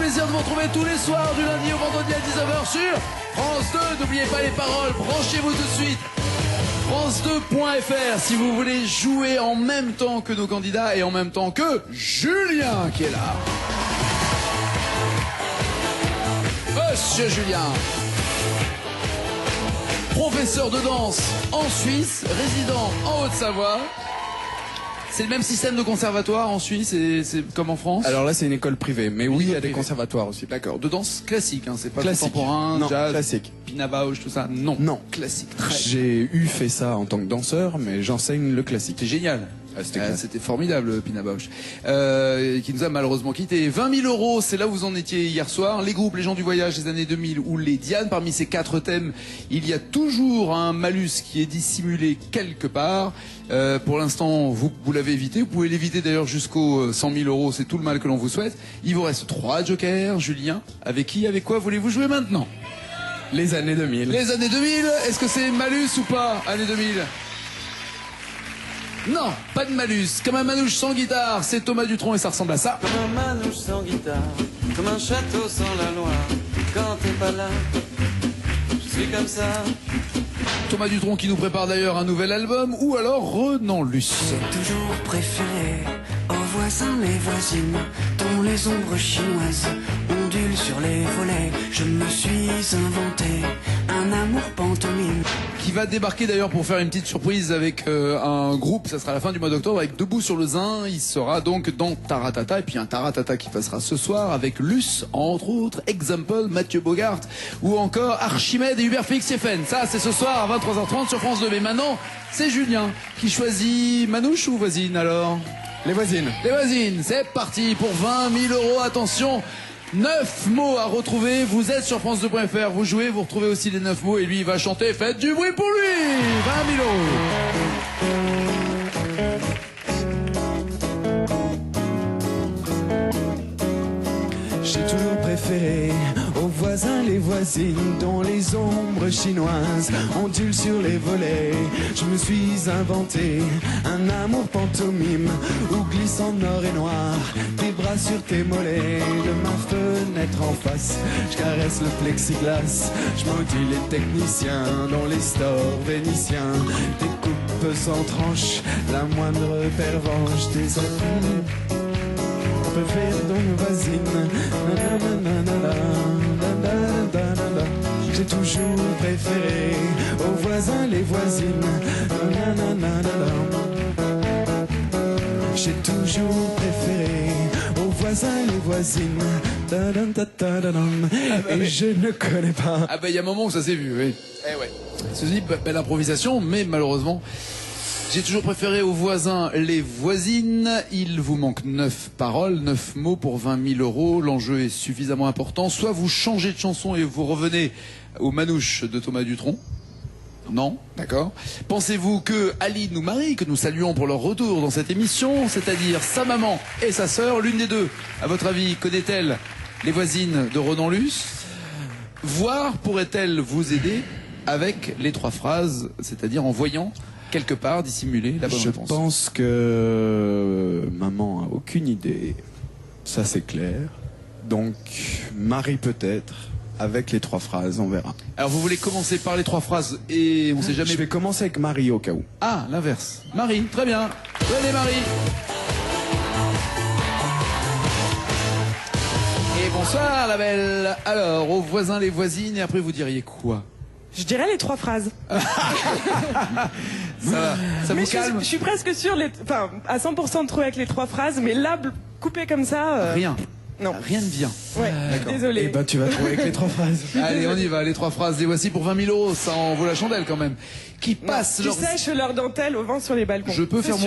plaisir de vous retrouver tous les soirs du lundi au vendredi à 19h sur France 2. N'oubliez pas les paroles, branchez-vous tout de suite. France2.fr si vous voulez jouer en même temps que nos candidats et en même temps que Julien qui est là. Monsieur Julien, professeur de danse en Suisse, résident en Haute-Savoie. C'est le même système de conservatoire en Suisse, c'est comme en France? Alors là, c'est une école privée, mais oui, il y a des conservatoires aussi. D'accord, de danse classique, hein, c'est pas Classique. contemporain, Non, jazz, classique. Pina Bausch, tout ça? Non. Non. Classique, très. J'ai fait ça en tant que danseur, mais j'enseigne le classique. C'était génial. C'était formidable, Pina Bausch, qui nous a malheureusement quittés. 20 000 €, c'est là où vous en étiez hier soir. Les groupes, les gens du voyage des années 2000 ou les Dianes. Parmi ces 4 thèmes, il y a toujours un malus qui est dissimulé quelque part. Pour l'instant, vous l'avez évité. Vous pouvez l'éviter d'ailleurs jusqu'aux 100 000 €. C'est tout le mal que l'on vous souhaite. Il vous reste 3 jokers. Julien, avec quoi voulez-vous jouer maintenant? Les années 2000. Les années 2000, est-ce que c'est malus ou pas, années 2000? Non, pas de malus. Comme un manouche sans guitare, c'est Thomas Dutronc et ça ressemble à ça. Comme un manouche sans guitare, comme un château sans la loi. Quand t'es pas là, je suis comme ça. Thomas Dutronc qui nous prépare d'ailleurs un nouvel album, ou alors Renan Luce. J'ai toujours préféré aux voisins les voisines, dont les ombres chinoises ondulent sur les volets. Je me suis inventé un amour pantomime. Qui va débarquer d'ailleurs pour faire une petite surprise avec un groupe, ça sera à la fin du mois d'octobre, avec Debout sur le Zin. Il sera donc dans Taratata, et puis un Taratata qui passera ce soir avec Luce, entre autres, Example, Mathieu Bogart, ou encore Archimède et Hubert Félix Stéphane. Ça, c'est ce soir à 23h30 sur France 2. Mais maintenant, c'est Julien qui choisit manouche ou voisine alors? Les voisines. Les voisines, c'est parti pour 20 000 €. Attention, 9 mots à retrouver. Vous êtes sur France2.fr, vous jouez, vous retrouvez aussi les 9 mots et lui il va chanter. Faites du bruit pour lui. 20 000 €. J'ai toujours préféré aux voisins les voisines, dont les ombres chinoises ondulent sur les volets. Je me suis inventé un amour pantomime où glisse en or et noir tes bras sur tes mollets. De ma fenêtre en face, je caresse le plexiglas. Je maudis les techniciens dans les stores vénitiens. Des coupes sans tranche, la moindre pervenche des amis. On peut faire dans nos voisines. J'ai toujours préféré aux voisins les voisines. J'ai toujours préféré aux voisins les voisines. Et je ne connais pas. Ah bah il y a un moment où ça s'est vu, oui. Eh ouais. Ceci, belle improvisation, mais malheureusement... J'ai toujours préféré aux voisins les voisines. Il vous manque 9 paroles, 9 mots pour 20 000 €. L'enjeu est suffisamment important. Soit vous changez de chanson et vous revenez aux manouches de Thomas Dutronc. Non, d'accord. Pensez-vous que Aline ou Marie, que nous saluons pour leur retour dans cette émission, c'est-à-dire sa maman et sa sœur, l'une des deux, à votre avis, connaît-elle les voisines de Renan Luce? Voire pourrait-elle vous aider avec les 3 phrases, c'est-à-dire en voyant quelque part dissimuler la bonne réponse? Je pense que maman a aucune idée. Ça, c'est clair. Donc, Marie peut-être, avec les 3 phrases, on verra. Alors, vous voulez commencer par les 3 phrases et on sait jamais... Je vais commencer avec Marie au cas où. Ah, l'inverse. Marie, très bien. Venez, Marie. Et bonsoir, la belle. Alors, aux voisins, les voisines, et après, vous diriez quoi? Je dirais les 3 phrases. Ça va, ça vous calme? Je suis presque sûre, à 100% de trouver avec les 3 phrases, mais là, coupé comme ça... Rien. Non. Rien ne vient. Ouais, désolé. Eh ben, tu vas trouver avec les 3 phrases. Allez, on y va, les 3 phrases. Les voici pour 20 000 €. Ça en vaut la chandelle quand même. Qui passent Qui sèchent leur dentelle au vent sur les balcons. Je peux faire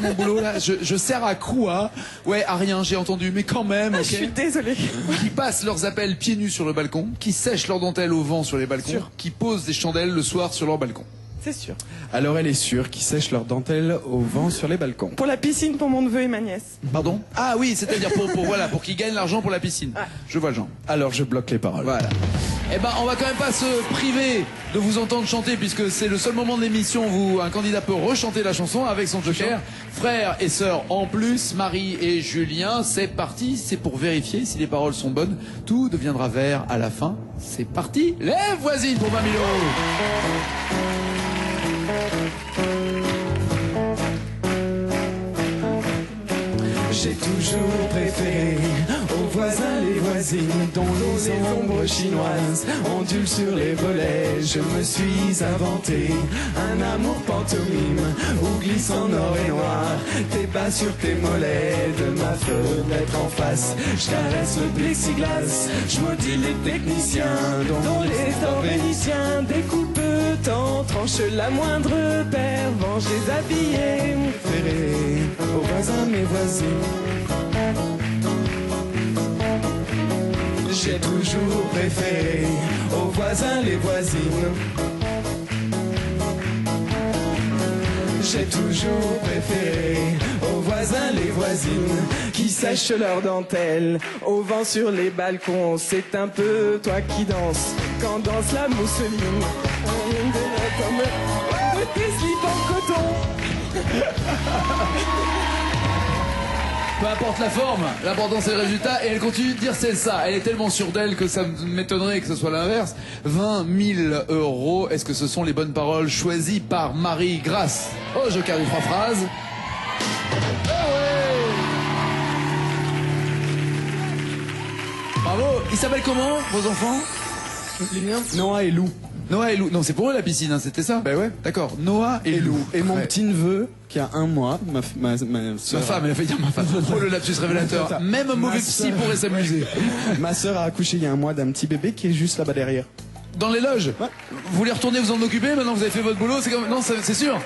mon boulot là. Je sers à quoi? Ouais, à rien, j'ai entendu, mais quand même. Ah, Okay. je suis désolée. Qui passent leurs appels pieds nus sur le balcon, qui sèchent leur dentelle au vent sur les balcons, Sûr. qui posent des chandelles le soir sur leur balcon. C'est sûr. Alors, elle est sûre qu'ils sèchent leur dentelle au vent sur les balcons. Pour la piscine, pour mon neveu et ma nièce. Pardon? Ah oui, c'est-à-dire pour qu'ils gagnent l'argent pour la piscine. Ouais. Je vois le genre. Alors, je bloque les paroles. Voilà. Eh ben, on va quand même pas se priver de vous entendre chanter puisque c'est le seul moment de l'émission où un candidat peut rechanter la chanson avec son joker. Frères et sœurs en plus, Marie et Julien, c'est parti. C'est pour vérifier si les paroles sont bonnes. Tout deviendra vert à la fin. C'est parti. Les voisines pour 20 000 euros. J'ai toujours préféré aux voisins les voisines dont les ombres chinoises ondulent sur les volets. Je me suis inventé un amour pantomime où glisse en or et noir tes bas sur tes mollets. De ma fenêtre en face, je caresse le plexiglas, je maudis les techniciens dont les stores vénitiens découpent tant, tranche la moindre paire, venge les habillés. Préféré aux voisins mes voisines. J'ai toujours préféré aux voisins les voisines. J'ai toujours préféré aux voisins les voisines qui sèchent leurs dentelles au vent sur les balcons. C'est un peu toi qui danses quand danse la mousseline. Comme tes slips en coton. Peu importe la forme, l'important c'est le résultat. Et elle continue de dire c'est ça. Elle est tellement sûre d'elle que ça m'étonnerait que ce soit l'inverse. 20 000 euros. Est-ce que ce sont les bonnes paroles choisies par Marie grâce au joker du 3 phrases? Bravo. Ils s'appellent comment vos enfants? Noah et Lou. Noah et Lou. Non, c'est pour eux la piscine, hein, c'était ça? Ben ouais. D'accord. Noah et Lou. Et mon Ouais. petit neveu qui a 1 mois, ma Ma sœur, femme, elle a fait dire ma femme. Oh le lapsus révélateur. C'est ça. Même un mauvais Ma psy sœur. pourrait s'amuser. ma sœur a accouché il y a 1 mois d'un petit bébé qui est juste là-bas derrière. Dans les loges. Ouais. Vous voulez retourner vous en occuper maintenant que vous avez fait votre boulot? C'est comme... Non, c'est sûr.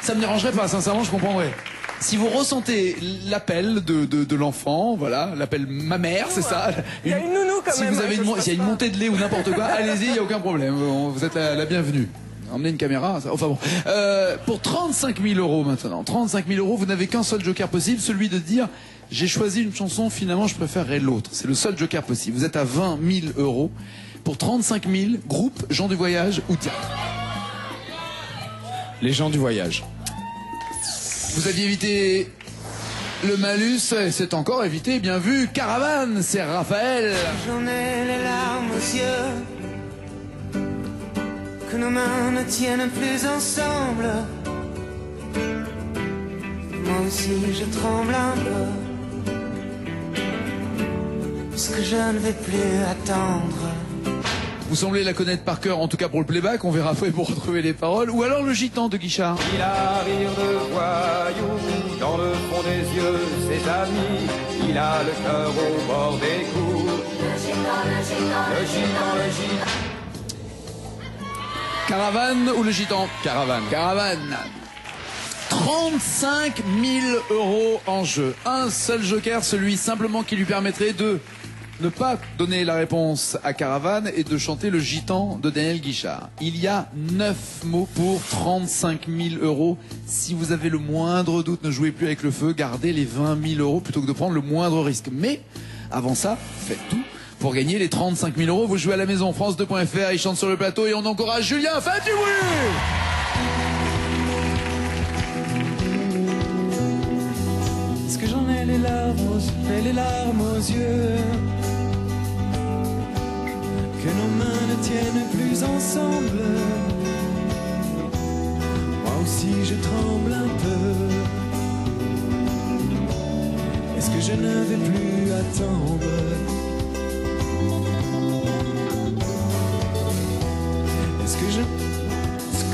Ça me dérangerait pas, sincèrement, je comprendrais. Si vous ressentez l'appel de l'enfant, voilà, l'appel ma mère, c'est ça. Il y a une nounou quand si même. vous avez hein, ça se s'il y a une passe montée de lait ou n'importe quoi, allez-y, il n'y a aucun problème. Vous êtes la bienvenue. Emmenez une caméra, ça... enfin bon. Pour 35 000 euros maintenant, 35 000 euros, vous n'avez qu'un seul joker possible, celui de dire j'ai choisi une chanson, finalement je préférerais l'autre. C'est le seul joker possible. Vous êtes à 20 000 euros. Pour 35 000, groupe, gens du voyage ou théâtre. Les gens du voyage. Vous aviez évité le malus, et c'est encore évité, bien vu. Caravane, c'est Raphaël. J'en ai les larmes aux yeux, que nos mains ne tiennent plus ensemble. Moi aussi je tremble un peu, parce que je ne vais plus attendre. Vous semblez la connaître par cœur, en tout cas pour le playback. On verra après pour retrouver les paroles. Ou alors le gitan de Guichard. Il a rire de voyou dans le fond des yeux, ses amis. Il a le cœur au bord des coups. Le gitan. Caravane ou le gitan? Caravane. Caravane. 35 000 euros en jeu. Un seul joker, celui simplement qui lui permettrait de ne pas donner la réponse à Caravane et de chanter le gitan de Daniel Guichard. Il y a 9 mots pour 35 000 euros. Si vous avez le moindre doute, ne jouez plus avec le feu, gardez les 20 000 euros plutôt que de prendre le moindre risque. Mais avant ça, faites tout pour gagner les 35 000 euros. Vous jouez à la maison, France2.fr, ils chantent sur le plateau et on encourage Julien, faites du bruit! Est-ce que j'en ai les larmes aux yeux, que nos mains ne tiennent plus ensemble. Moi aussi je tremble un peu. Est-ce que je ne vais plus attendre? Est-ce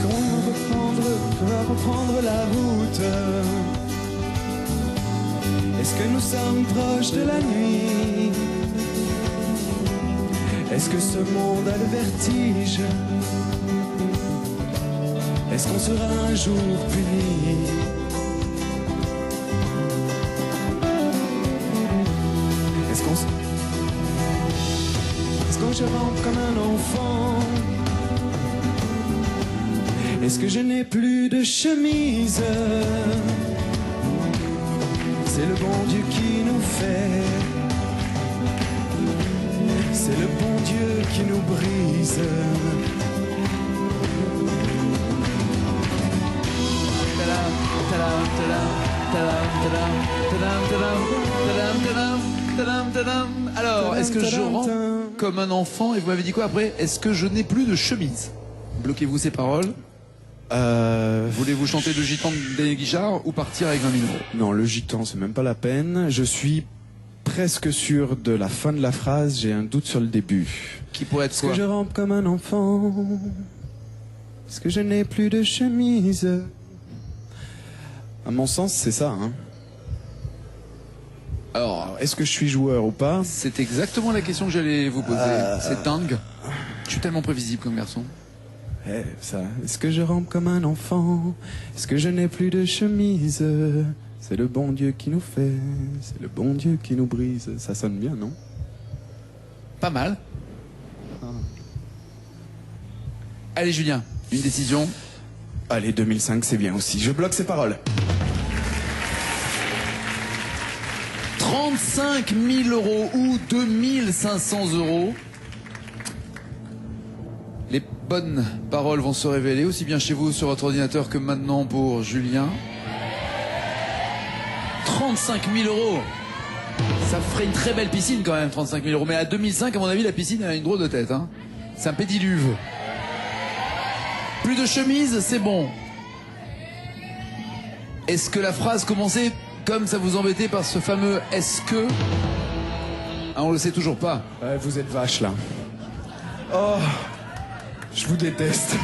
qu'on va reprendre la route? Est-ce que nous sommes proches de la nuit? Est-ce que ce monde a le vertige? Est-ce qu'on sera un jour puni? Est-ce que je rentre comme un enfant? Est-ce que je n'ai plus de chemise? C'est le bon Dieu qui nous fait. c'est le bon Dieu qui nous brise. Alors, est-ce que je rentre comme un enfant? Et vous m'avez dit quoi après? Est-ce que je n'ai plus de chemise? Bloquez-vous ces paroles. Voulez-vous chanter le gitan de Guichard ou partir avec 20 000 euros? Non, le gitan, c'est même pas la peine. Je suis presque sûr de la fin de la phrase, j'ai un doute sur le début. Qui pourrait être Est-ce quoi? que je rampe comme un enfant? Est-ce que je n'ai plus de chemise? À mon sens, c'est ça. Hein. Alors, Est-ce que je suis joueur ou pas? c'est exactement la question que j'allais vous poser. C'est dingue. Je suis tellement prévisible comme garçon. Ça. Est-ce que je rampe comme un enfant? Est-ce que je n'ai plus de chemise? C'est le bon Dieu qui nous fait, c'est le bon Dieu qui nous brise. Ça sonne bien, non? Pas mal. Allez Julien, une décision. Allez, 2005, c'est bien aussi. Je bloque ces paroles. 35 000 euros ou 2 500 euros. Les bonnes paroles vont se révéler aussi bien chez vous sur votre ordinateur que maintenant pour Julien. 35 000 euros. Ça ferait une très belle piscine quand même, 35 000 euros. Mais à 2005, à mon avis, la piscine elle a une drôle de tête. Hein. C'est un pédiluve. Plus de chemise, c'est bon. Est-ce que la phrase commençait comme ça vous embêtait par ce fameux « est-ce que » ah, on le sait toujours pas. Ouais, vous êtes vache, là. Oh, je vous déteste.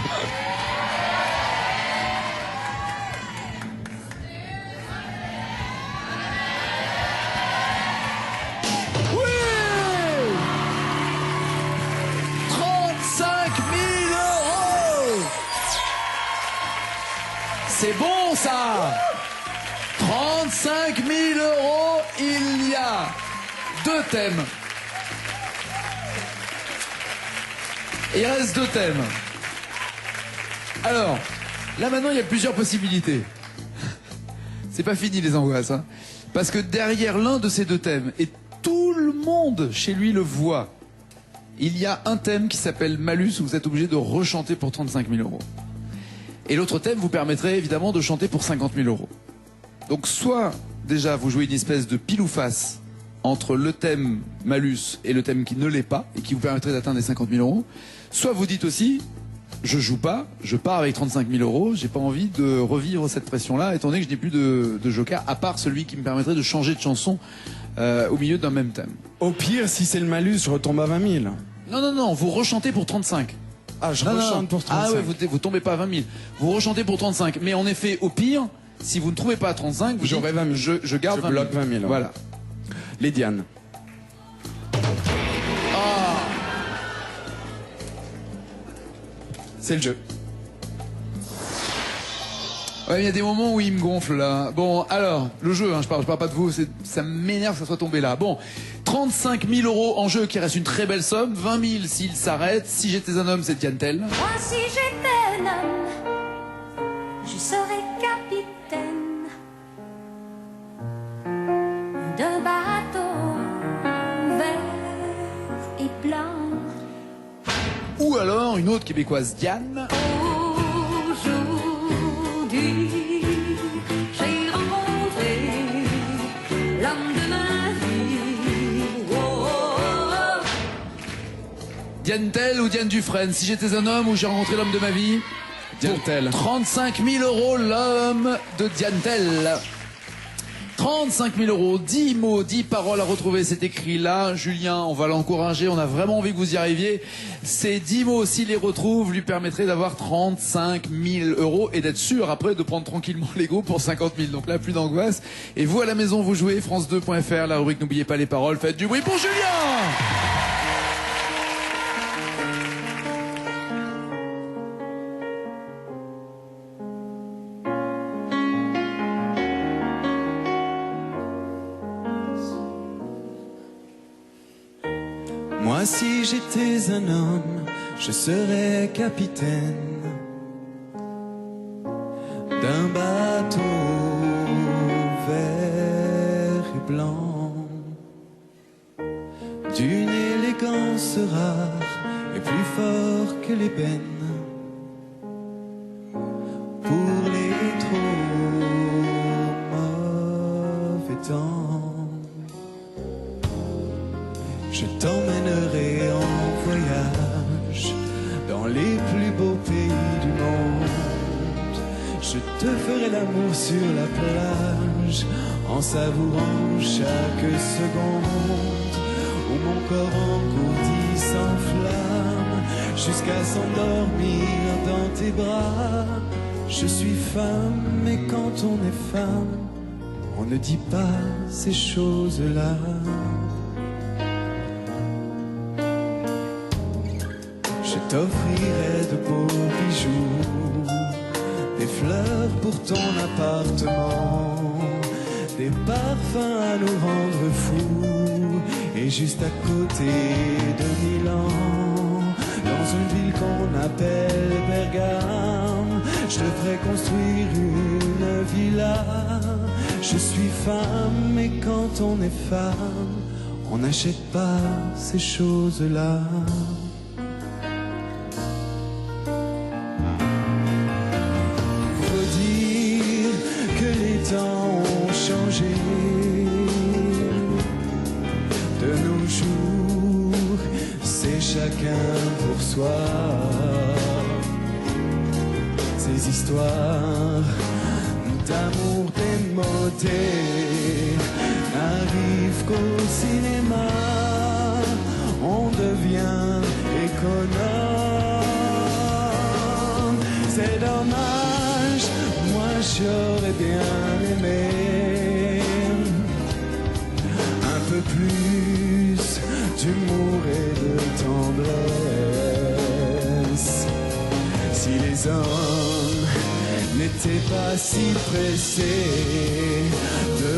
Oui 35 000 euros. C'est bon ça. 35 000 euros, il y a 2 thèmes. Et il reste 2 thèmes. Alors, là maintenant il y a plusieurs possibilités. C'est pas fini les angoisses, hein. Parce que derrière l'un de ces 2 thèmes, et tout le monde chez lui le voit, il y a un thème qui s'appelle Malus, où vous êtes obligé de rechanter pour 35 000 euros. Et l'autre thème vous permettrait évidemment de chanter pour 50 000 euros. Donc soit déjà vous jouez une espèce de pile ou face entre le thème Malus et le thème qui ne l'est pas et qui vous permettrait d'atteindre les 50 000 euros, soit vous dites aussi je joue pas, je pars avec 35 000 euros, j'ai pas envie de revivre cette pression-là étant donné que je n'ai plus de joker à part celui qui me permettrait de changer de chanson au milieu d'un même thème. Au pire, si c'est le malus, je retombe à 20 000. Non, vous rechantez pour 35. Ah, je rechante pour 35. Ah ouais, vous tombez pas à 20 000. Vous rechantez pour 35. Mais en effet, au pire, si vous ne trouvez pas à 35, vous j'aurai 20 000. Je garde 20 000. Bloque 20 000. Voilà. Les Dianes. Ah. C'est le jeu. Ouais, il y a des moments où il me gonfle là. Bon, alors, le jeu, hein, je parle pas de vous, ça m'énerve que ça soit tombé là. Bon, 35 000 euros en jeu qui reste une très belle somme, 20 000 s'il s'arrête. Si j'étais un homme, c'est Diane Tell. Moi, si j'étais un homme, je serais capitaine d'un bateau vert et blanc. Ou alors une autre québécoise, Diane. Aujourd'hui, j'ai rencontré l'homme de ma vie. Oh, oh, oh. Diane Tell ou Diane Dufresne. Si j'étais un homme ou j'ai rencontré l'homme de ma vie. Diane Tell. 35 000 euros, l'homme de Diane Tell. 35 000 euros, 10 mots, 10 paroles à retrouver, c'est écrit là. Julien, on va l'encourager, on a vraiment envie que vous y arriviez. Ces 10 mots, s'il les retrouve, lui permettraient d'avoir 35 000 euros et d'être sûr après de prendre tranquillement l'ego pour 50 000. Donc là, plus d'angoisse. Et vous, à la maison, vous jouez, France2.fr, la rubrique N'oubliez pas les paroles. Faites du bruit pour Julien! Moi, si j'étais un homme, je serais capitaine d'un bateau vert et blanc, d'une élégante sera et plus fort que les peines. Pour les trop mauvais temps, je t'emmènerai en voyage dans les plus beaux pays du monde. Je te ferai l'amour sur la plage en savourant chaque seconde où mon corps engourdi s'enflamme jusqu'à s'endormir dans tes bras. Je suis femme et quand on est femme, on ne dit pas ces choses-là. Je t'offrirai de beaux bijoux, des fleurs pour ton appartement, des parfums à nous rendre fous. Et juste à côté de Milan, dans une ville qu'on appelle Bergame, je te ferai construire une villa. Je suis femme et quand on est femme, on n'achète pas ces choses-là. Faut dire que les temps ont changé. De nos jours, c'est chacun pour soi. Ces histoires d'amour démodées n'arrivent qu'au cinéma. On devient économe. C'est dommage, moi j'aurais bien aimé un peu plus d'humour et de tendresse. Si les hommes n'étaient pas si pressés de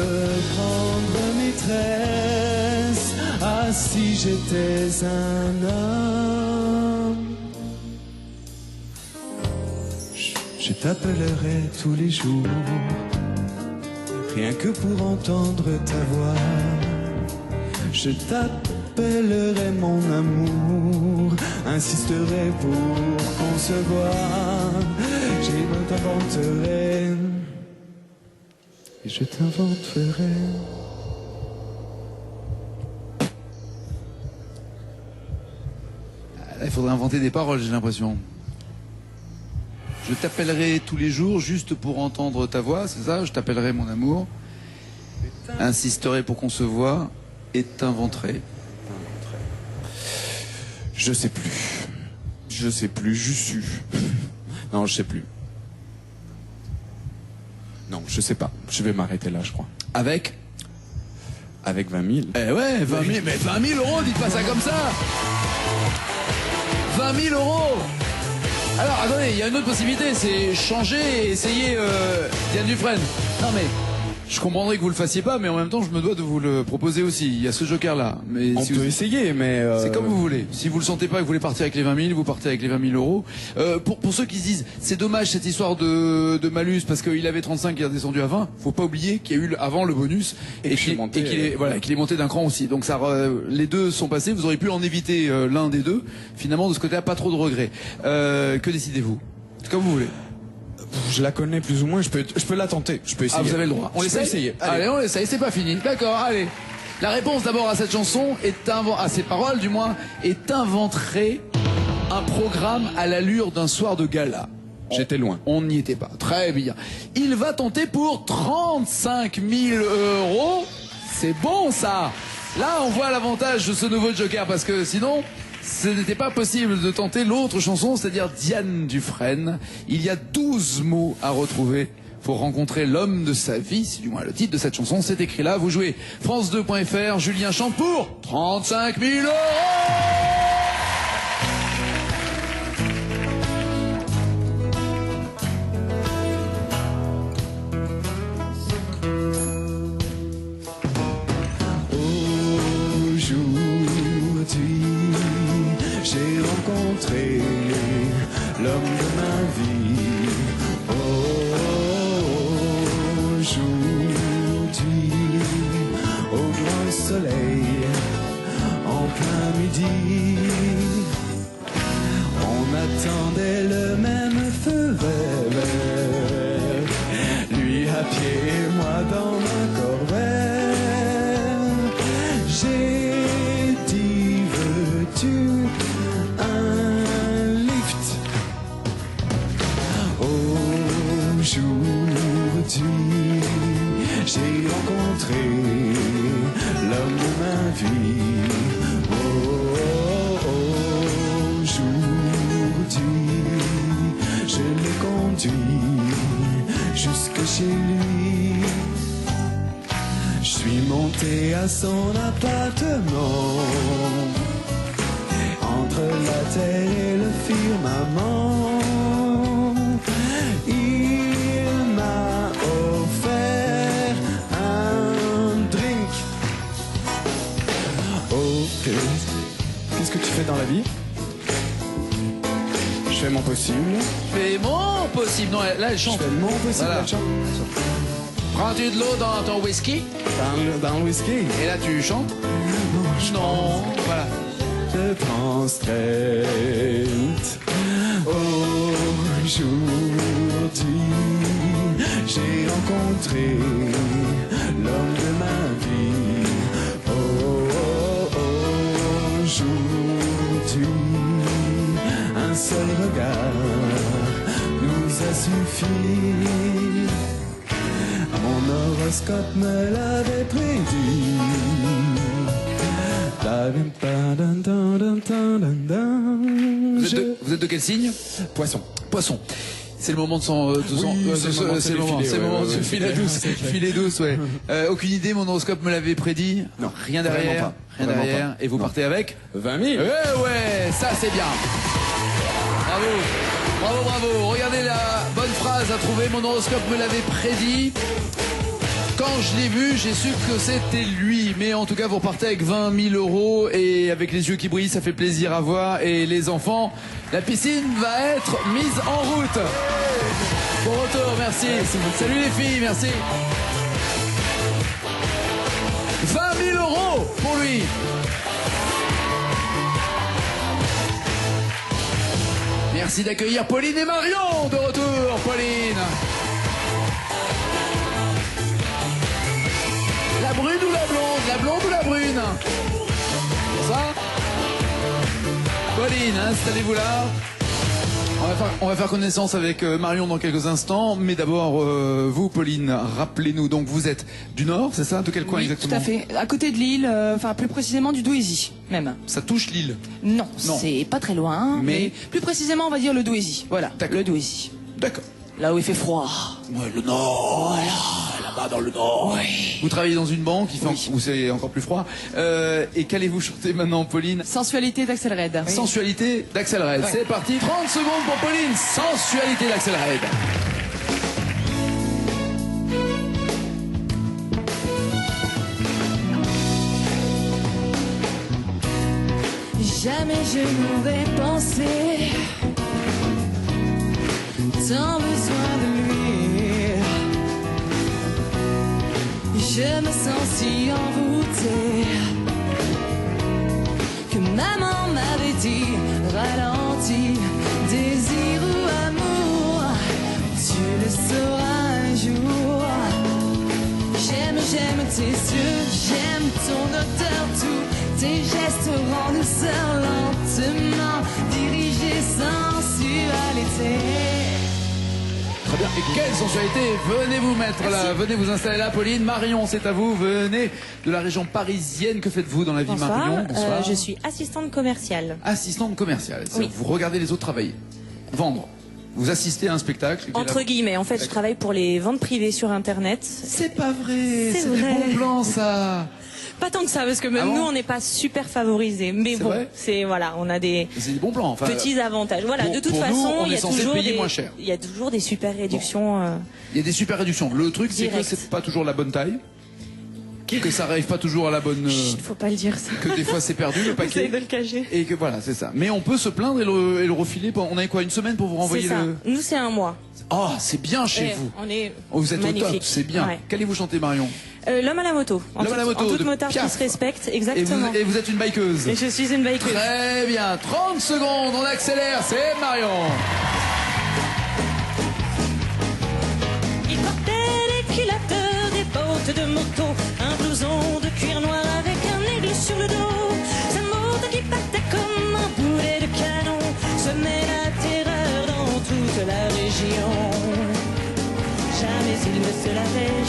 prendre maîtresse, ah si j'étais un homme, je t'appellerai tous les jours, rien que pour entendre ta voix. Je t'appellerai mon amour, insisterai pour qu'on se voie. Je t'inventerai, et je t'inventerai. Il faudrait inventer des paroles, j'ai l'impression. Je t'appellerai tous les jours juste pour entendre ta voix, c'est ça? Je t'appellerai mon amour, insisterai pour qu'on se voie et t'inventerai. Je sais plus. Je sais plus, j'eus su. Non, je sais plus. Non, je sais pas. Je vais m'arrêter là, je crois. Avec 20 000. Eh ouais, 20 000, mais 20 000 euros, dites pas ça comme ça. 20 000 euros. Alors, attendez, il y a une autre possibilité, c'est changer et essayer Diane Dufresne. Non mais, je comprendrais que vous le fassiez pas, mais en même temps, je me dois de vous le proposer aussi. Il y a ce joker-là. Mais On si peut vous... essayer, mais... C'est comme vous voulez. Si vous le sentez pas et que vous voulez partir avec les 20 000, vous partez avec les 20 000 euros. Pour ceux qui se disent, c'est dommage cette histoire de malus parce qu'il avait 35 et il est redescendu à 20, faut pas oublier qu'il y a eu avant le bonus et qu'il est monté d'un cran aussi. Donc ça, les deux sont passés. Vous auriez pu en éviter l'un des deux. Finalement, de ce côté-là, pas trop de regrets. Que décidez-vous? Comme vous voulez. Je la connais plus ou moins, je peux la tenter. Je peux essayer. Ah, vous avez le droit. On essaye. Allez, on essaye, c'est pas fini. D'accord, allez. La réponse d'abord à cette chanson à ces paroles du moins, est inventerait un programme à l'allure d'un soir de gala. J'étais loin. On n'y était pas. Très bien. Il va tenter pour 35 000 euros. C'est bon ça. Là, on voit l'avantage de ce nouveau joker parce que sinon, ce n'était pas possible de tenter l'autre chanson, c'est-à-dire Diane Dufresne. Il y a 12 mots à retrouver pour rencontrer l'homme de sa vie. C'est du moins le titre de cette chanson. C'est écrit là. Vous jouez France2.fr. Julien chante pour 35 000 euros. J'ai rencontré l'homme de ma vie. Aujourd'hui, au grand soleil, en plein midi. On attendait le même feu vert, lui à pied et moi dans ma corvette. J'ai dit, veux-tu un lift? Aujourd'hui, j'ai rencontré l'homme de ma vie. Aujourd'hui, je l'ai conduit jusque chez lui. Je suis monté à son appartement, entre la terre et le firmament. Il m'a offert un drink. Oh, qu'est-ce que tu fais dans la vie? Je fais mon possible. Fais mon possible. Non, là, elle chante. Je fais mon possible. Voilà. Elle chante. Prends-tu de l'eau dans ton whisky? Dans le whisky. Et là, tu chantes? Non. Voilà. Je prends straight. Aujourd'hui, j'ai rencontré l'homme de ma vie. Aujourd'hui, un seul regard nous a suffi. Mon horoscope me l'avait prédit. Vous êtes de quel signe? Poisson. Poisson. C'est le moment de son. C'est le moment de se filer douce. Filet douce, ouais. Aucune idée, mon horoscope me l'avait prédit. Non, rien derrière. Rien Vraiment derrière. pas. Et vous partez avec 20 000. ouais, ça c'est bien. Bravo. Bravo, bravo. Regardez la bonne phrase à trouver. Mon horoscope me l'avait prédit. Quand je l'ai vu, j'ai su que c'était lui. Mais en tout cas, vous repartez avec 20 000 € et avec les yeux qui brillent, ça fait plaisir à voir. Et les enfants, la piscine va être mise en route. Bon retour, merci. Salut les filles, merci. 20 000 € pour lui. Merci d'accueillir Pauline et Marion de retour. Pauline. La brune ou la blonde? La blonde ou la brune? Ça? Pauline, installez-vous là. On va faire connaissance avec Marion dans quelques instants. Mais d'abord, vous, Pauline, rappelez-nous. Donc, vous êtes du Nord, c'est ça? De quel coin exactement? Tout à fait. À côté de Lille, enfin plus précisément du Douaisis, même. Ça touche l'île? Non, Non. c'est pas très loin. Mais plus précisément, on va dire le Douaisis. Voilà, le Douaisis. D'accord. Là où il fait froid. Ouais, le Nord. Voilà. Là-bas dans le Nord. Oui. Vous travaillez dans une banque où c'est encore plus froid. Et qu'allez-vous chanter maintenant, Pauline? Sensualité d'Axel Red. Sensualité d'Axel Red. Ouais. C'est parti, 30 secondes pour Pauline. Sensualité d'Axel Red. Jamais je n'aurais pensé tant besoin de lui. Je me sens si envoûtée que maman m'avait dit ralentis, désir ou amour, tu le sauras un jour. J'aime tes yeux, j'aime ton odeur, tous tes gestes rendent douceur lentement, dirigés sensualité. Très bien. Et quelle sensualité! Venez vous mettre là, venez vous installer là, Pauline. Marion, c'est à vous. Venez de la région parisienne. Que faites-vous dans la vie, Bonsoir. Marion? Bonsoir. Je suis assistante commerciale. Assistante commerciale. Oui. Vous regardez les autres travailler. Vendre. Vous assistez à un spectacle. Entre guillemets, en fait, je travaille pour les ventes privées sur Internet. C'est pas vrai. C'est C'est des vrai. bons plans, ça. Pas tant que ça, parce que même Ah bon nous, on n'est pas super favorisés. Mais C'est bon, vrai c'est voilà, on a des C'est des bons plans. Enfin, petits avantages. Voilà, pour- de toute pour nous, façon, on il y est a censé toujours payer des, moins cher. il y a toujours des super réductions. il y a des super réductions. Le truc, c'est que Direct. c'est pas toujours la bonne taille. Que ça arrive pas toujours à la bonne. Chut, faut pas le dire ça. Que des fois c'est perdu le Essaye paquet. de le cacher. Et que voilà, c'est ça. Mais on peut se plaindre et le refiler. On a quoi, une semaine pour vous C'est renvoyer ça. le. Nous, c'est un mois. Oh, c'est bien chez Et vous. on est Oh, vous êtes au magnifique. top, c'est bien. Ouais. Qu'allez-vous chanter, Marion? L'homme à la moto. L'homme à la moto En toute de motard qui Piaf. se respecte, exactement. Et vous êtes une bikeuse. Et je suis une bikeuse. Très bien, 30 secondes, on accélère, c'est Marion. Il portait des culottes, des bottes de moto, un blouson de cuir noir avec un aigle sur le dos. Sa moto qui battait comme un boulet de canon semait la terreur dans toute la région. Jamais il ne se lavait,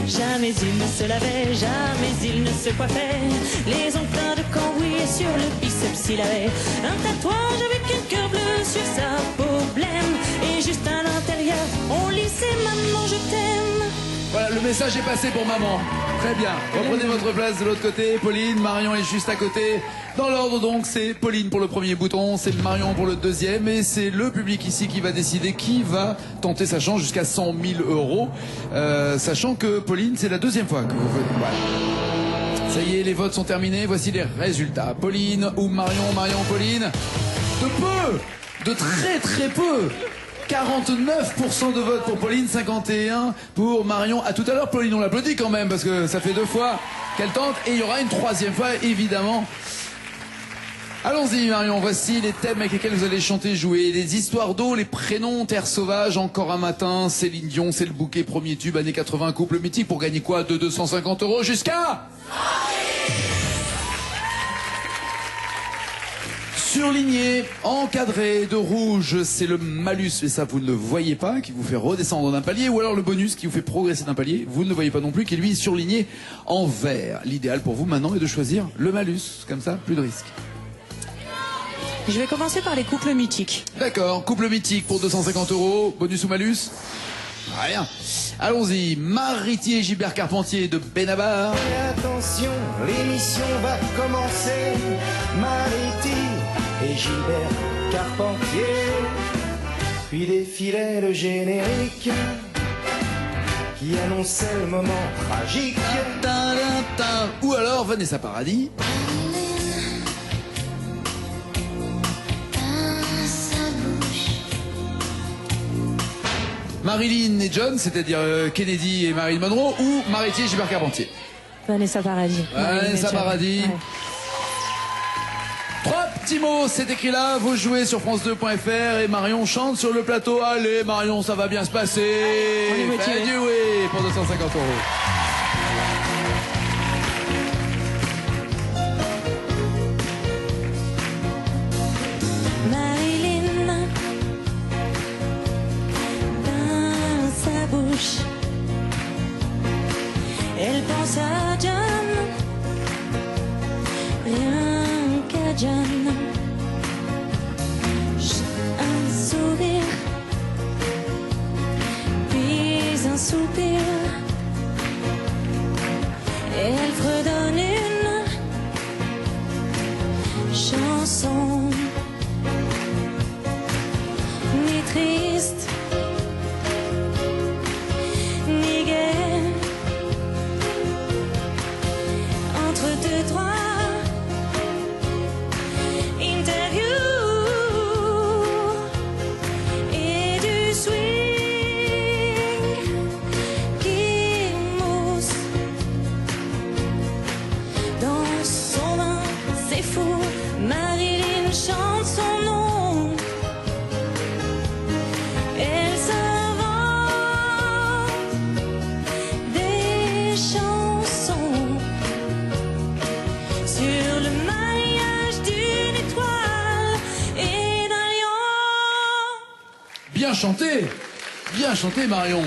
jamais il ne se lavait, jamais il ne se coiffait. Les ongles pleins de cambouis et sur le biceps il avait un tatouage avec un cœur bleu sur sa peau blême. Et juste à l'intérieur, on lisait maman je t'aime. Voilà, le message est passé pour maman. Très bien. Reprenez votre place de l'autre côté. Pauline, Marion est juste à côté. Dans l'ordre donc, c'est Pauline pour le premier bouton, c'est Marion pour le deuxième, et c'est le public ici qui va décider qui va tenter sa chance jusqu'à 100 000 euros. Sachant que Pauline, c'est la deuxième fois que vous venez. Voilà. Ça y est, les votes sont terminés. Voici les résultats. Pauline ou Marion, Marion, Pauline. De peu, de très très peu. 49% de votes pour Pauline, 51% pour Marion. À tout à l'heure, Pauline, on l'applaudit quand même parce que ça fait 2 fois qu'elle tente et il y aura une 3e fois évidemment. Allons-y Marion, voici les thèmes avec lesquels vous allez chanter, jouer. Les histoires d'eau, les prénoms, terre sauvage, encore un matin, Céline Dion, c'est le bouquet, premier tube, années 80, couple mythique pour gagner quoi? De 250 euros jusqu'à... Surligné, encadré de rouge, c'est le malus, et ça vous ne le voyez pas, qui vous fait redescendre d'un palier, ou alors le bonus qui vous fait progresser d'un palier, vous ne le voyez pas non plus, qui lui est surligné en vert. L'idéal pour vous maintenant est de choisir le malus, comme ça, plus de risques. Je vais commencer par les couples mythiques. D'accord, couple mythique pour 250 euros, bonus ou malus? Rien. Allons-y, Mariti et Gilbert Carpentier de Benabar. Et attention, l'émission va commencer. Mariti et Gilbert Carpentier. Puis défilait le générique qui annonçait le moment tragique. Ou alors Vanessa Paradis. Marilyn et John, c'est-à-dire Kennedy et Marilyn Monroe, ou Mariti et Gilbert Carpentier. Vanessa Paradis. Vanessa Paradis. Ouais. 3 petits mots, c'est écrit là, vous jouez sur France2.fr et Marion chante sur le plateau. Allez Marion, ça va bien se passer. On est motivé. Faites du oui pour 250 euros. Marilyn, dans sa bouche, elle pense à John, rien qu'à John. Un sourire, puis un soupir, et elle fredonne une chanson. Ni triste, ni gaie, entre deux, trois interviews et du swing qui mousse dans son bain, c'est fou. Marilyn chante son nom. Elle s'invente des chansons sur le maillage d'une étoile et d'un lion. Bien chanté Marion.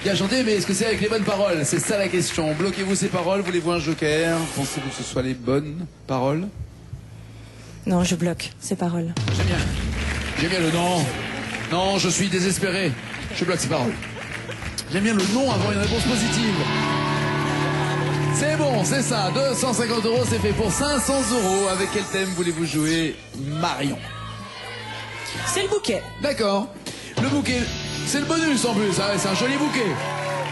Bien chanté, mais est-ce que c'est avec les bonnes paroles? C'est ça la question. Bloquez-vous ces paroles, voulez-vous un joker? Pensez-vous que ce soit les bonnes paroles? Non, je bloque ces paroles. J'aime bien le non. Non, je suis désespéré. Je bloque ces paroles. J'aime bien le non avant une réponse positive. C'est bon, c'est ça. 250 euros, c'est fait pour 500 euros. Avec quel thème voulez-vous jouer, Marion? C'est le bouquet. D'accord. Le bouquet, c'est le bonus en plus. Ah ouais, c'est un joli bouquet.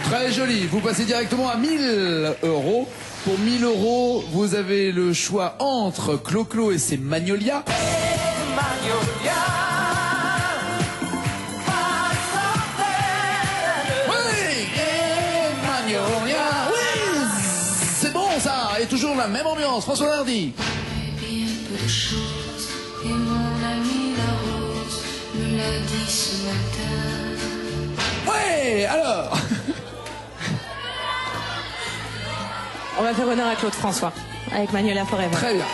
Très joli. Vous passez directement à 1000 euros. Pour 1000 euros, vous avez le choix entre Clo-Clo et ses Magnolias. Oui, et toujours la même ambiance. François Hardy. Et un peu de choses, et mon ami la rose me l'a dit ce matin. Ouais, alors. On va faire honneur à Claude François, avec Magnolia Forever. Très bien.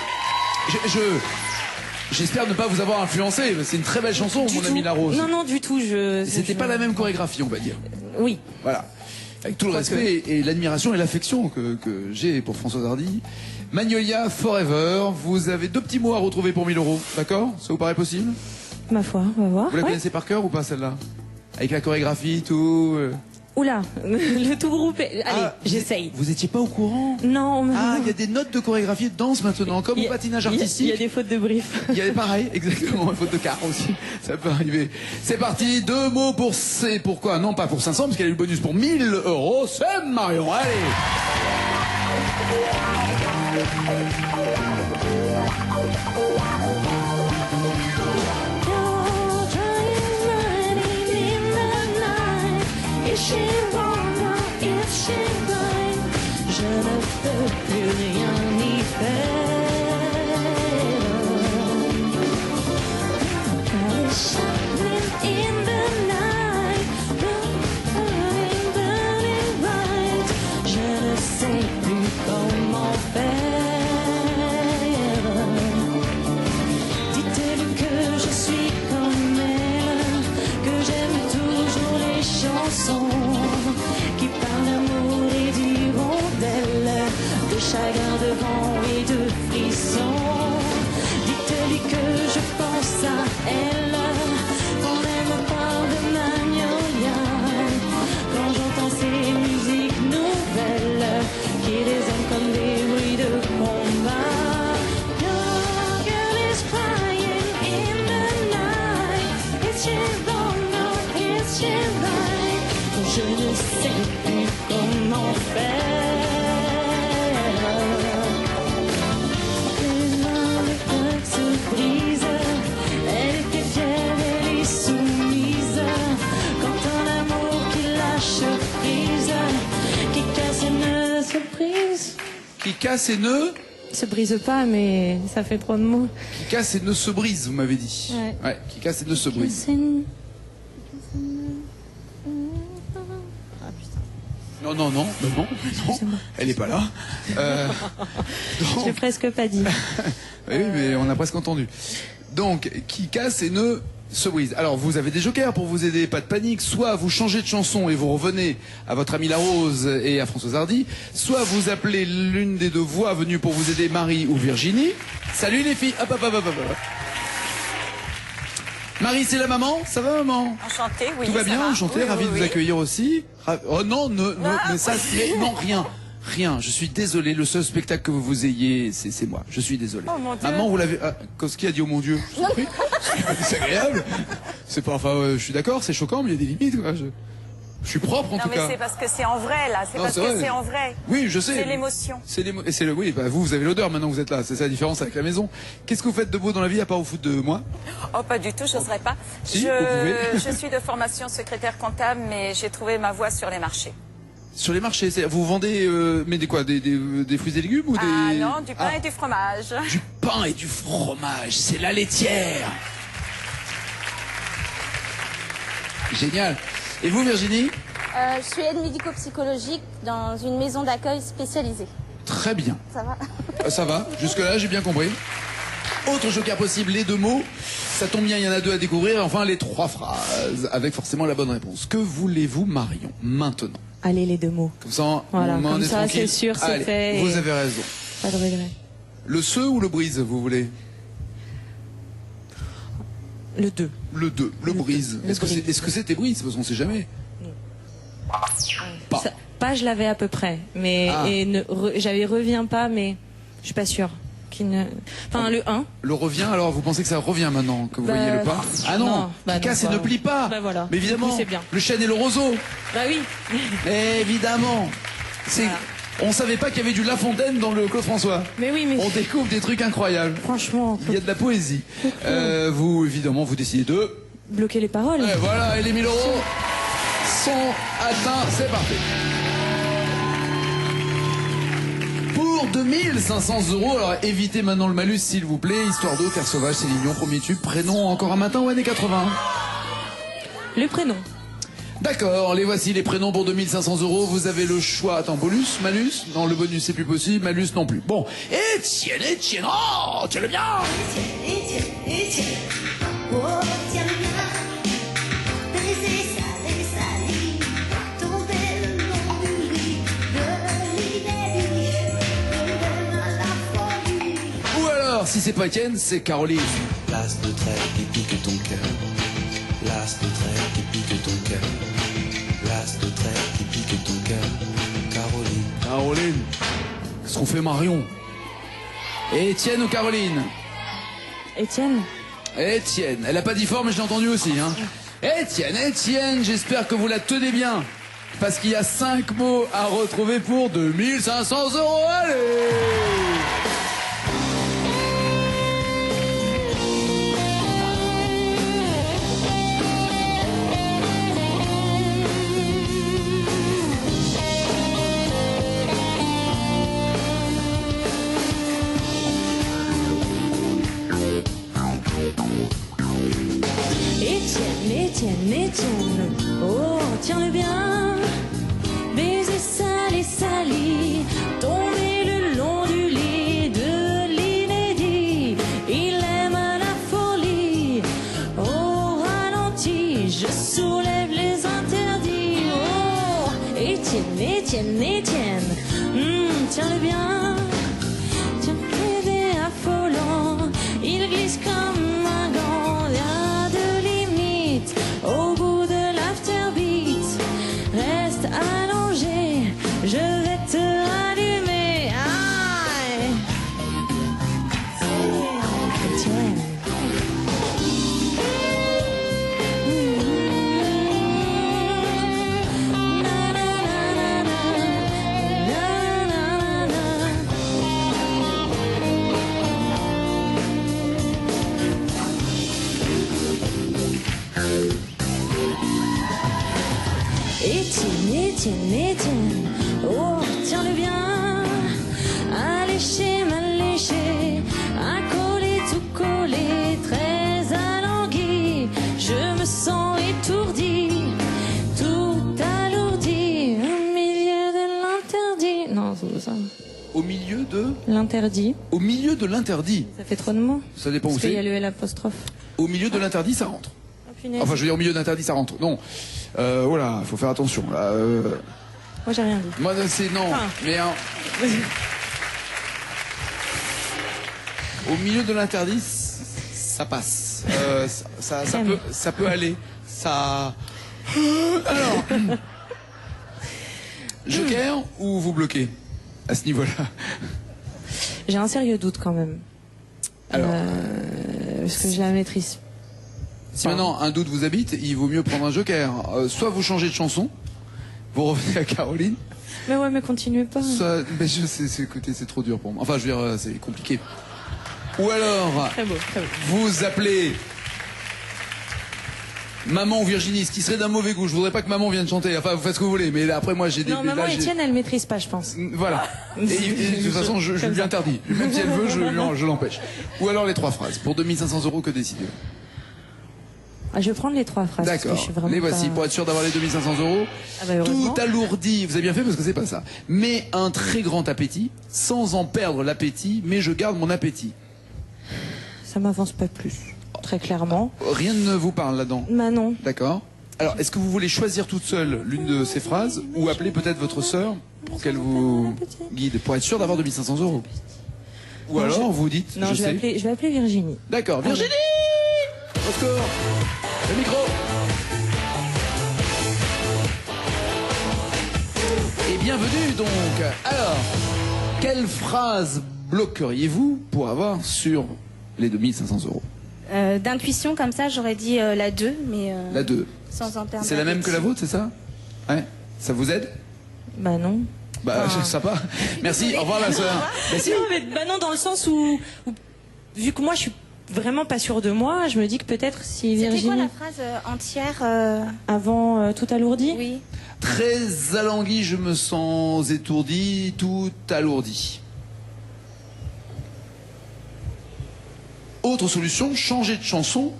J'espère ne pas vous avoir influencé. C'est une très belle chanson, mon ami La Rose. Non, non, du tout. C'était pas la même chorégraphie, on va dire. Oui. Voilà. Avec tout le respect et l'admiration et l'affection que j'ai pour Françoise Hardy. Magnolia Forever, vous avez 2 petits mots à retrouver pour 1000 €, d'accord? Ça vous paraît possible? Ma foi, on va voir. Vous la connaissez par cœur ou pas celle-là? Avec la chorégraphie, tout. Oula, le tout groupe. Allez, j'essaye. Vous étiez pas au courant? Non. Ah, il y a des notes de chorégraphie de danse maintenant, comme au patinage artistique. Il y a des fautes de brief. Il y a pareil, exactement, une faute de quart aussi. Ça peut arriver. C'est parti, 2 mots pour C. Pourquoi? Non, pas pour 500, parce qu'elle a eu le bonus pour 1000 €. C'est Marion, allez. She wrong, if she blind, je ne peux plus rien y faire. God is shining in the night, burning, burning bright. Je ne sais plus comment faire. Dites-lui que je suis comme elle, que j'aime toujours les chansons qui parlent d'amour et d'hirondelle, de chagrin, de vent et de frissons. Dites-lui que je pense à elle, qu'on aime parle de Magnolia, quand j'entends ces musiques nouvelles qui résonnent comme des bruits de combat. Your girl is crying in the night. Is she wrong or is she right? Je ne sais plus comment faire. Les mains, le cœur se brise. Elle était fière, elle est soumise. Quand un amour qui lâche prise, qui casse et ne se brise. Qui casse et ne... Se brise pas, mais ça fait trop de mots. Qui casse et ne se brise, vous m'avez dit. Ouais, qui casse et ne se brise. Non, non, non, non, non, elle est pas là. Je l'ai presque pas dit. Oui, mais on a presque entendu. Donc, qui casse et ne se brise. Alors, vous avez des jokers pour vous aider, pas de panique. Soit vous changez de chanson et vous revenez à votre amie La Rose et à Françoise Hardy. Soit vous appelez l'une des 2 voix venues pour vous aider, Marie ou Virginie. Salut les filles. Hop, hop, hop, hop, hop. Marie, c'est la maman? Ça va, maman? Enchantée, oui. Tout va bien, enchantée, ravi de vous accueillir aussi. Oh non, mais ça, c'est... Non, rien. Rien, je suis désolé, le seul spectacle que vous ayez, c'est moi. Je suis désolé. Oh mon Dieu. Maman, vous l'avez... Ah, Koski a dit oh mon Dieu. Je vous en prie. C'est pas désagréable. C'est pas... Enfin, je suis d'accord, c'est choquant, mais il y a des limites, quoi. Je suis propre, en tout cas. Non, mais c'est parce que c'est en vrai, là. C'est parce que c'est en vrai. Oui, je sais. C'est l'émotion. Et c'est le... Oui, bah, vous avez l'odeur maintenant que vous êtes là. C'est ça la différence avec la maison. Qu'est-ce que vous faites de beau dans la vie, à part vous foutre de moi? Oh, pas du tout, je n'oserais pas. Si, vous pouvez. Je suis de formation secrétaire comptable, mais j'ai trouvé ma voie sur les marchés. Sur les marchés, vous vendez mais des quoi, des fruits et légumes ou des... Ah non, du pain et du fromage. Du pain et du fromage, c'est la laitière. Génial. Et vous, Virginie? Je suis aide médico-psychologique dans une maison d'accueil spécialisée. Très bien. Ça va? Ça va, jusque-là, j'ai bien compris. Autre joker possible, les 2 mots. Ça tombe bien, il y en a 2 à découvrir. Enfin, les 3 phrases, avec forcément la bonne réponse. Que voulez-vous, Marion, maintenant? Allez, les 2 mots. Comme ça, voilà, on comme est ça, tranquille. c'est sûr, c'est Allez, fait. Vous avez raison. Pas de regret. Le se ou le brise, vous voulez? Le 2. Le 2, le brise. Est-ce que c'était brise? Parce qu'on ne sait jamais. Pas. Pas, je l'avais à peu près. Mais j'avais reviens pas, mais je suis pas sûre. Enfin, le 1. Le revient, alors vous pensez que ça revient maintenant que vous voyez le pas? Ah non, qui casse et ne plie pas. Bah voilà. Mais évidemment, c'est bien. Le chêne et le roseau. Bah oui. Évidemment. Voilà. On savait pas qu'il y avait du La Fontaine dans le Claude François. Mais oui, mais... On découvre des trucs incroyables. Franchement. Il y a de la poésie. Vous, évidemment, vous décidez de... bloquer les paroles. Et voilà, et les 1000 € sont atteints. C'est parti. Pour 2500 €. Alors évitez maintenant le malus s'il vous plaît. Histoire d'eau, Terre sauvage, Céline Dion, premier tube. Prénom encore un matin ou années 80? Le prénom. D'accord, les voici les prénoms pour 2500 €. Vous avez le choix. Attends, bonus, malus? Non, le bonus c'est plus possible, malus non plus. Bon, Étienne, oh, tiens le bien. Étienne, oh, tiens le bien. Baiser, salir, tomber le long du lit, de l'inédit, de la folie. Ou alors, si c'est pas Étienne, c'est Caroline. Place de trait qui pique ton cœur. Place de trait qui pique ton cœur. Place de trait qui pique ton cœur. Caroline. Caroline. Qu'est-ce qu'on fait, Marion? Étienne ou Caroline? Étienne. Étienne. Elle a pas dit fort, mais je l'ai entendu aussi. Hein. Étienne, j'espère que vous la tenez bien. Parce qu'il y a 5 mots à retrouver pour 2500 €. Allez! Étienne, oh, tiens-le bien. Baiser sali, tomber le long du lit, de l'inédit. Il aime la folie, au ralenti, je soulève les interdits. Oh, Étienne, tiens-le bien. Tiens, bébé affolant, il glisse comme un gant, rien de limite. Au bout de l'afterbeat, reste allongé, je vais te rallumer. Aïe. Étienne. Étienne, oh, tiens-le bien. Alléché, m'alléché, accolé, tout collé, très alangui. Je me sens étourdi, tout alourdi, au milieu de l'interdit. Non, c'est ça. Au milieu de L'interdit. Au milieu de l'interdit. Ça fait trop de mots. Ça dépend où Parce qu'il y a c'est. le l'apostrophe. Au milieu de l'interdit, ça rentre. Punaise. Enfin, je veux dire, au milieu de l'interdit, ça rentre. Non. Voilà, faut faire attention. Là, Moi, j'ai rien dit. Moi, c'est non. Enfin. Mais au milieu de l'interdit, ça passe. Ça peut aller. Ça. Alors. Joker ou vous bloquez à ce niveau-là? J'ai un sérieux doute quand même. Alors. Parce que je la maîtrise. Si maintenant un doute vous habite, il vaut mieux prendre un joker. Soit vous changez de chanson, vous revenez à Caroline. Mais ouais, mais continuez pas. Mais je sais, c'est trop dur pour moi. Enfin, je veux dire, c'est compliqué. Ou alors, Très beau. vous appelez Maman ou Virginie, ce qui serait d'un mauvais goût. Je voudrais pas que Maman vienne chanter. Enfin, vous faites ce que vous voulez. Mais là, après, moi, j'ai des. Non, Maman Étienne, elle maîtrise pas, je pense. Voilà. Et de toute façon, je lui interdis. Même si elle veut, je l'empêche. Ou alors les 3 phrases. Pour 2500 €, que décidez-vous? Ah, je vais prendre les 3 phrases. D'accord. Les voici pour être sûr d'avoir les 2500 €. Ah bah, tout alourdi. Vous avez bien fait parce que c'est pas ça. Mais un très grand appétit, sans en perdre l'appétit, mais je garde mon appétit. Ça m'avance pas plus. Très clairement. Rien ne vous parle là-dedans. Bah non. D'accord. Alors, est-ce que vous voulez choisir toute seule l'une de ces phrases ou appeler peut-être votre sœur pour qu'elle vous guide, pour être sûr d'avoir 2500 €? Ou Non, alors vous dites, Non, je vais appeler Virginie. D'accord, Virginie. Au secours. Le micro. Et bienvenue donc. Alors, quelle phrase bloqueriez-vous pour avoir sur les 2500 €? D'intuition, comme ça, j'aurais dit la 2, mais La 2. sans en termes C'est la même que la vôtre, c'est ça? Ouais. Ça vous aide? Bah non. Bah, sympa. Merci, au revoir la sœur. Non, mais bah non, dans le sens où vu que moi je suis vraiment pas sûre de moi, je me dis que peut-être si Virginie. C'était quoi la phrase entière Avant tout alourdi? Oui. Très alangui, je me sens étourdi, tout alourdi. Autre solution, changer de chanson,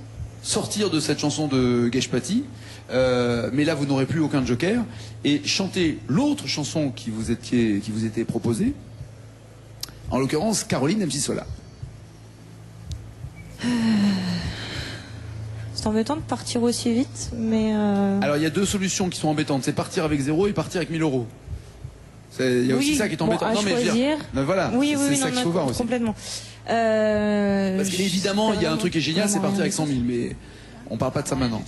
sortir de cette chanson de Geshpati, mais là vous n'aurez plus aucun joker, et chanter l'autre chanson qui vous était proposée, en l'occurrence Caroline MC Sola. C'est embêtant de partir aussi vite, mais... Alors il y a deux solutions qui sont embêtantes, c'est partir avec 0 et partir avec 1000 euros. Il y a aussi ça qui est embêtant. Bon, non, mais je veux dire, voilà, oui, c'est ça qu'il faut voir aussi. Complètement. Parce qu'évidemment, il y a un truc qui est génial, c'est partir avec 100 000, mais on parle pas de ça maintenant.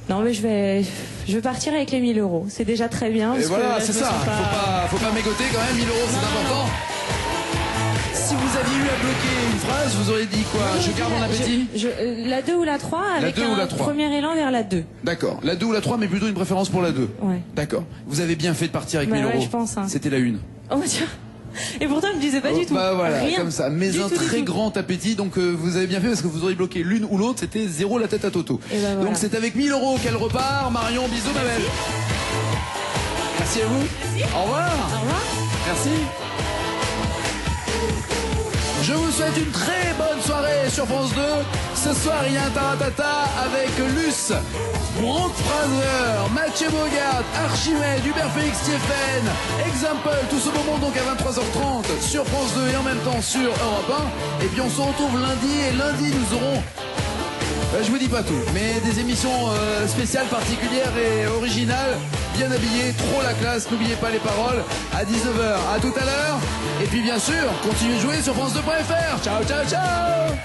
Non, mais je vais partir avec les 1000 euros. C'est déjà très bien. Et voilà, c'est ça. Faut pas mégoter quand même. 1000 euros, c'est important. Si vous aviez eu à bloquer une phrase, vous auriez dit quoi? Je garde mon appétit. La 2 ou la 3 avec un premier élan vers la 2. D'accord. La 2 ou la 3, mais plutôt une préférence pour la 2. Ouais. D'accord. Vous avez bien fait de partir avec 1000 euros. Je pense. Hein. C'était la 1. Oh tiens. Et pourtant, il me disait pas du tout. Bah voilà, rien. comme ça. Mais un très grand appétit. Donc vous avez bien fait parce que vous auriez bloqué l'une ou l'autre. C'était 0 la tête à Toto. Et bah, voilà. Donc c'est avec 1000 euros qu'elle repart. Marion, bisous ma belle. Merci à vous. Merci. Au revoir. Au revoir. Merci. Je vous souhaite une très bonne soirée sur France 2. Ce soir, il y a un taratata avec Luce, Brooke Fraser, Mathieu Bogart, Archimède, Hubert Félix Stéphane, Example, tout ce beau monde donc à 23h30 sur France 2 et en même temps sur Europe 1. Et puis on se retrouve lundi et lundi nous aurons... je vous dis pas tout, mais des émissions spéciales, particulières et originales, bien habillées, trop la classe, n'oubliez pas les paroles, à 19h, à tout à l'heure, et puis bien sûr, continuez de jouer sur France2.fr, ciao ciao ciao.